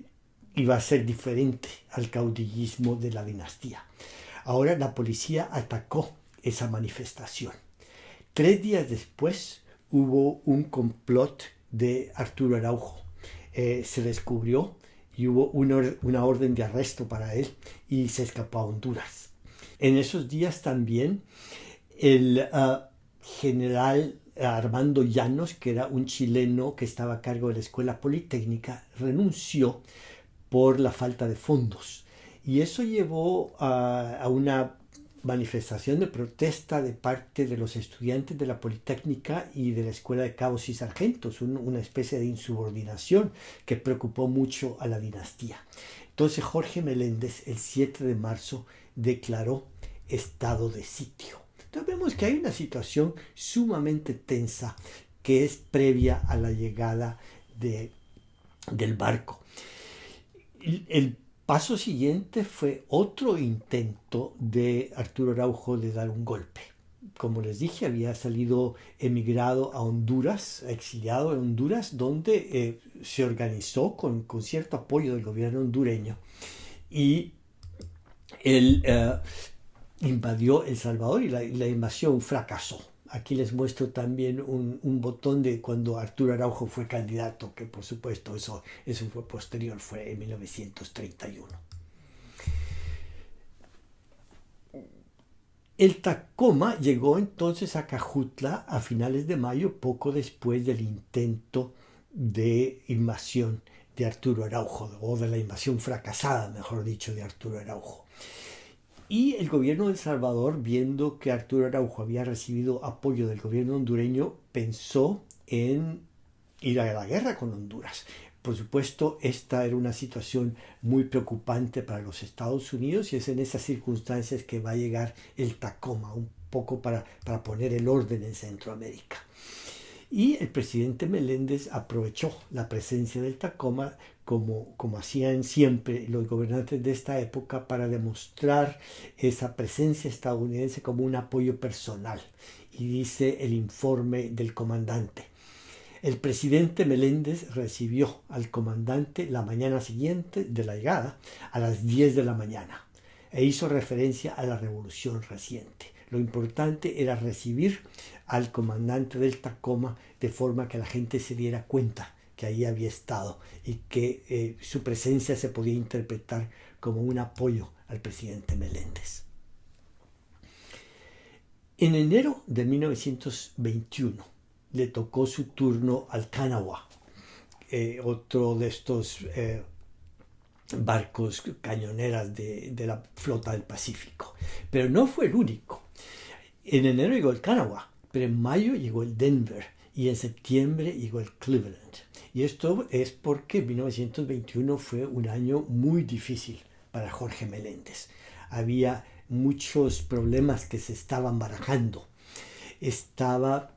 iba a ser diferente al caudillismo de la dinastía. Ahora la policía atacó esa manifestación. 3 días después hubo un complot de Arturo Araujo. Se descubrió y hubo una orden de arresto para él y se escapó a Honduras. En esos días también el general Armando Llanos, que era un chileno que estaba a cargo de la Escuela Politécnica, renunció por la falta de fondos. Y eso llevó a una manifestación de protesta de parte de los estudiantes de la Politécnica y de la Escuela de Cabos y Sargentos, una especie de insubordinación que preocupó mucho a la dinastía. Entonces Jorge Meléndez el 7 de marzo declaró estado de sitio. Entonces vemos que hay una situación sumamente tensa que es previa a la llegada del barco. El paso siguiente fue otro intento de Arturo Araujo de dar un golpe. Como les dije, había salido emigrado a Honduras, exiliado en Honduras, donde se organizó con cierto apoyo del gobierno hondureño y él invadió El Salvador y la invasión fracasó. Aquí les muestro también un botón de cuando Arturo Araujo fue candidato, que por supuesto eso fue posterior, fue en 1931. El Tacoma llegó entonces a Cajutla a finales de mayo, poco después del intento de invasión de Arturo Araujo, o de la invasión fracasada, mejor dicho, de Arturo Araujo. Y el gobierno de El Salvador, viendo que Arturo Araujo había recibido apoyo del gobierno hondureño, pensó en ir a la guerra con Honduras. Por supuesto, esta era una situación muy preocupante para los Estados Unidos y es en esas circunstancias que va a llegar el Tacoma, un poco para poner el orden en Centroamérica. Y el presidente Meléndez aprovechó la presencia del Tacoma como hacían siempre los gobernantes de esta época para demostrar esa presencia estadounidense como un apoyo personal. Y dice el informe del comandante: el presidente Meléndez recibió al comandante la mañana siguiente de la llegada a las 10 de la mañana e hizo referencia a la revolución reciente. Lo importante era recibir al comandante del Tacoma de forma que la gente se diera cuenta que ahí había estado y que su presencia se podía interpretar como un apoyo al presidente Meléndez. En enero de 1921 le tocó su turno al Kanawha, otro de estos barcos cañoneras de la flota del Pacífico. Pero no fue el único. En enero llegó el Kanawha, pero en mayo llegó el Denver y en septiembre llegó el Cleveland. Y esto es porque 1921 fue un año muy difícil para Jorge Meléndez. Había muchos problemas que se estaban barajando. Estaba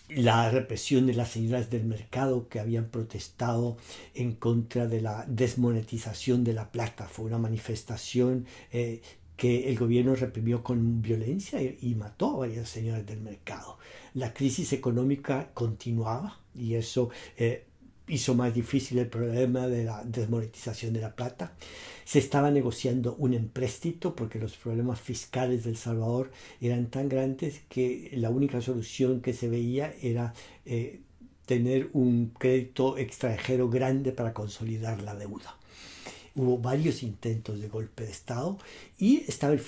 la represión de las señoras del mercado que habían protestado en contra de la desmonetización de la plata. Fue una manifestación que el gobierno reprimió con violencia y mató a varias señoras del mercado. La crisis económica continuaba y eso hizo más difícil el problema de la desmonetización de la plata. Se estaba negociando un empréstito porque los problemas fiscales de El Salvador eran tan grandes que la única solución que se veía era tener un crédito extranjero grande para consolidar la deuda. Hubo varios intentos de golpe de Estado y estaba el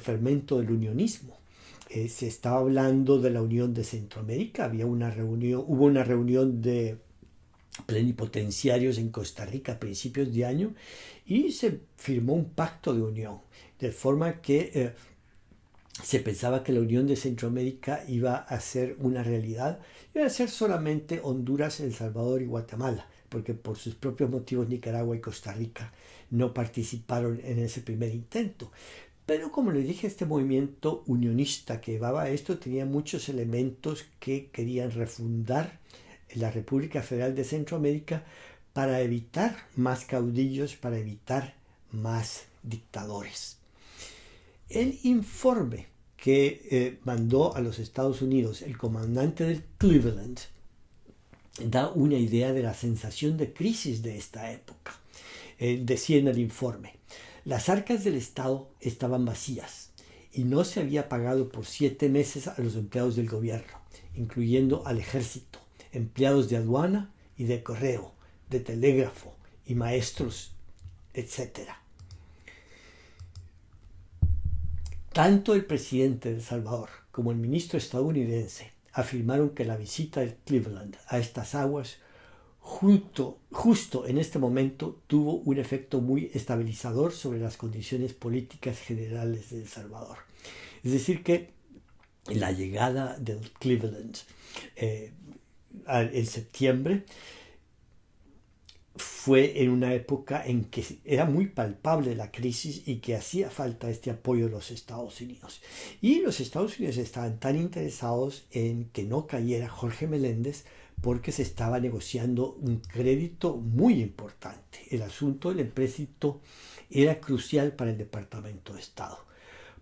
fermento del unionismo. Se estaba hablando de la Unión de Centroamérica, hubo una reunión de plenipotenciarios en Costa Rica a principios de año y se firmó un pacto de unión, de forma que se pensaba que la unión de Centroamérica iba a ser una realidad, iba a ser solamente Honduras, El Salvador y Guatemala, porque por sus propios motivos Nicaragua y Costa Rica no participaron en ese primer intento. Pero como les dije, este movimiento unionista que llevaba esto tenía muchos elementos que querían refundar la República Federal de Centroamérica para evitar más caudillos, para evitar más dictadores. El informe que mandó a los Estados Unidos el comandante del Cleveland da una idea de la sensación de crisis de esta época. Decía en el informe: las arcas del Estado estaban vacías y no se había pagado por 7 meses a los empleados del gobierno, incluyendo al ejército, empleados de aduana y de correo, de telégrafo y maestros, etc. Tanto el presidente de El Salvador como el ministro estadounidense afirmaron que la visita de Cleveland a estas aguas justo en este momento tuvo un efecto muy estabilizador sobre las condiciones políticas generales de El Salvador. Es decir, que la llegada del Cleveland en septiembre fue en una época en que era muy palpable la crisis y que hacía falta este apoyo de los Estados Unidos. Y los Estados Unidos estaban tan interesados en que no cayera Jorge Meléndez porque se estaba negociando un crédito muy importante. El asunto del empréstito era crucial para el Departamento de Estado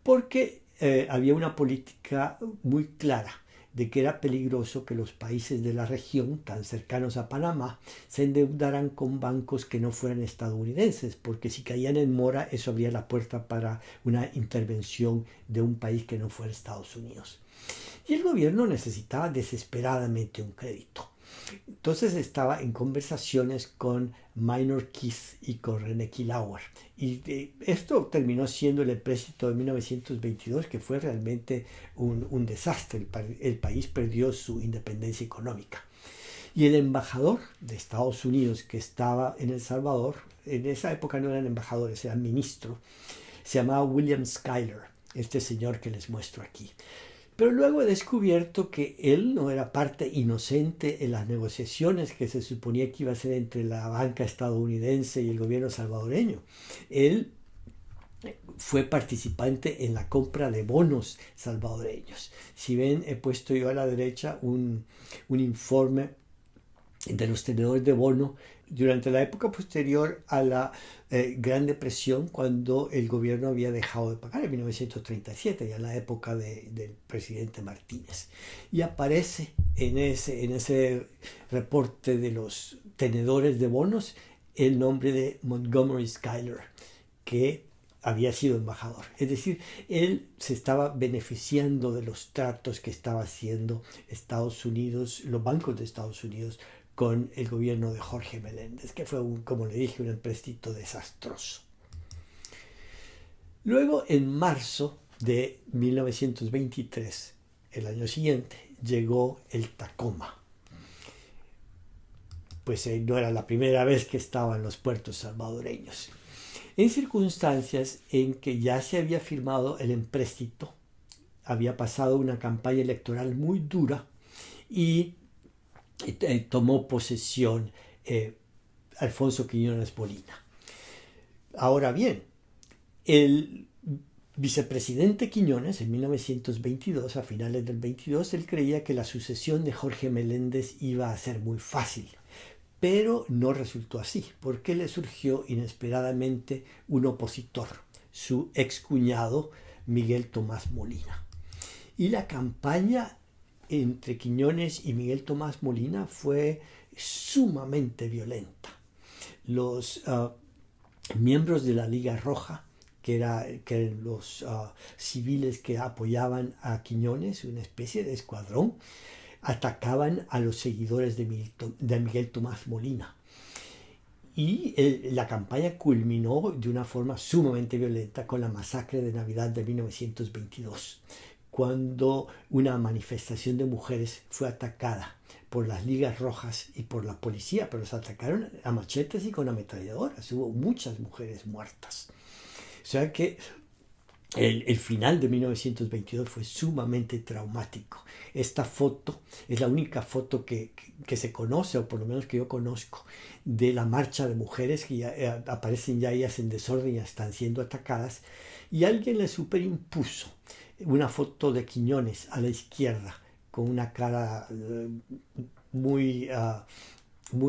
porque había una política muy clara de que era peligroso que los países de la región, tan cercanos a Panamá, se endeudaran con bancos que no fueran estadounidenses, porque si caían en mora, eso abría la puerta para una intervención de un país que no fuera Estados Unidos. Y el gobierno necesitaba desesperadamente un crédito. Entonces estaba en conversaciones con Minor Keith y con René Kielauer. Y esto terminó siendo el empréstito de 1922, que fue realmente un desastre. El país perdió su independencia económica. Y el embajador de Estados Unidos que estaba en El Salvador, en esa época no eran embajadores, eran ministros, se llamaba William Schuyler, este señor que les muestro aquí. Pero luego he descubierto que él no era parte inocente en las negociaciones que se suponía que iba a ser entre la banca estadounidense y el gobierno salvadoreño. Él fue participante en la compra de bonos salvadoreños. Si ven, he puesto yo a la derecha un informe de los tenedores de bono durante la época posterior a la Gran Depresión, cuando el gobierno había dejado de pagar en 1937, ya en la época del presidente Martínez. Y aparece en ese reporte de los tenedores de bonos el nombre de Montgomery Schuyler, que había sido embajador. Es decir, él se estaba beneficiando de los tratos que estaba haciendo Estados Unidos, los bancos de Estados Unidos, con el gobierno de Jorge Meléndez, que fue, como le dije, un empréstito desastroso. Luego, en marzo de 1923, el año siguiente, llegó el Tacoma. Pues no era la primera vez que estaba en los puertos salvadoreños. En circunstancias en que ya se había firmado el empréstito, había pasado una campaña electoral muy dura y tomó posesión Alfonso Quiñones Molina. Ahora bien, el vicepresidente Quiñones en 1922, a finales del 22, él creía que la sucesión de Jorge Meléndez iba a ser muy fácil, pero no resultó así, porque le surgió inesperadamente un opositor, su excuñado Miguel Tomás Molina. Y la campaña entre Quiñones y Miguel Tomás Molina fue sumamente violenta. Los miembros de la Liga Roja, que eran los civiles que apoyaban a Quiñones, una especie de escuadrón, atacaban a los seguidores de Miguel Tomás Molina. Y la campaña culminó de una forma sumamente violenta con la masacre de Navidad de 1922. Cuando una manifestación de mujeres fue atacada por las ligas rojas y por la policía, pero los atacaron a machetes y con ametralladoras. Hubo muchas mujeres muertas. O sea que el final de 1922 fue sumamente traumático. Esta foto es la única foto que se conoce, o por lo menos que yo conozco, de la marcha de mujeres que ya, aparecen ya ellas en desorden y ya están siendo atacadas. Y alguien le superimpuso una foto de Quiñones a la izquierda, con una cara muy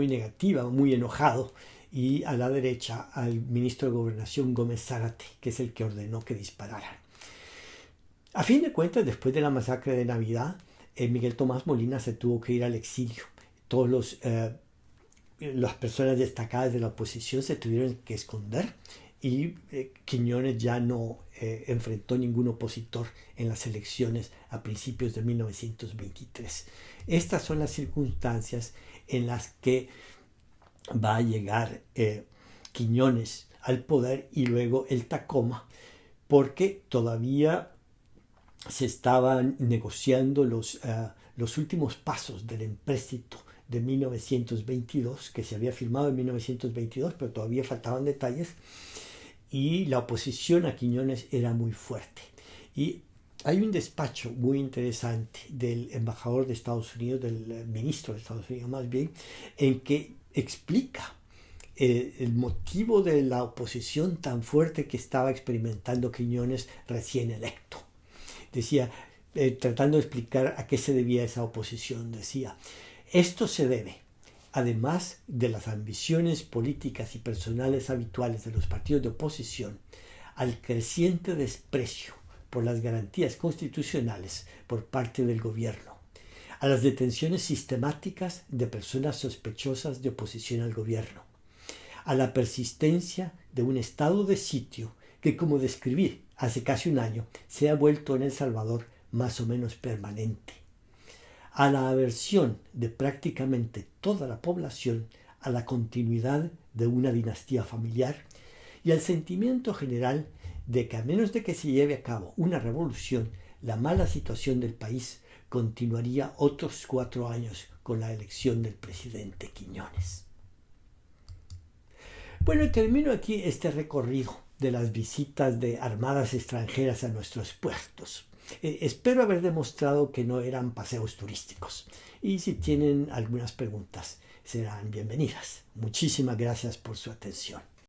negativa, muy enojado, y a la derecha al ministro de Gobernación Gómez Zárate, que es el que ordenó que dispararan. A fin de cuentas, después de la masacre de Navidad, Miguel Tomás Molina se tuvo que ir al exilio. Todas las personas destacadas de la oposición se tuvieron que esconder y Quiñones ya no enfrentó ningún opositor en las elecciones a principios de 1923. Estas son las circunstancias en las que va a llegar Quiñones al poder, y luego el Tacoma, porque todavía se estaban negociando los últimos pasos del empréstito de 1922, que se había firmado en 1922, pero todavía faltaban detalles, y la oposición a Quiñones era muy fuerte. Y hay un despacho muy interesante del embajador de Estados Unidos, del ministro de Estados Unidos más bien, en que explica el motivo de la oposición tan fuerte que estaba experimentando Quiñones recién electo. Decía, tratando de explicar a qué se debía esa oposición, decía: esto se debe, además de las ambiciones políticas y personales habituales de los partidos de oposición, al creciente desprecio por las garantías constitucionales por parte del gobierno, a las detenciones sistemáticas de personas sospechosas de oposición al gobierno, a la persistencia de un estado de sitio que, como describí hace casi un año, se ha vuelto en El Salvador más o menos permanente, a la aversión de prácticamente toda la población a la continuidad de una dinastía familiar, y al sentimiento general de que, a menos de que se lleve a cabo una revolución, la mala situación del país continuaría otros 4 años con la elección del presidente Quiñones. Bueno, termino aquí este recorrido de las visitas de armadas extranjeras a nuestros puertos. Espero haber demostrado que no eran paseos turísticos. Y si tienen algunas preguntas, serán bienvenidas. Muchísimas gracias por su atención.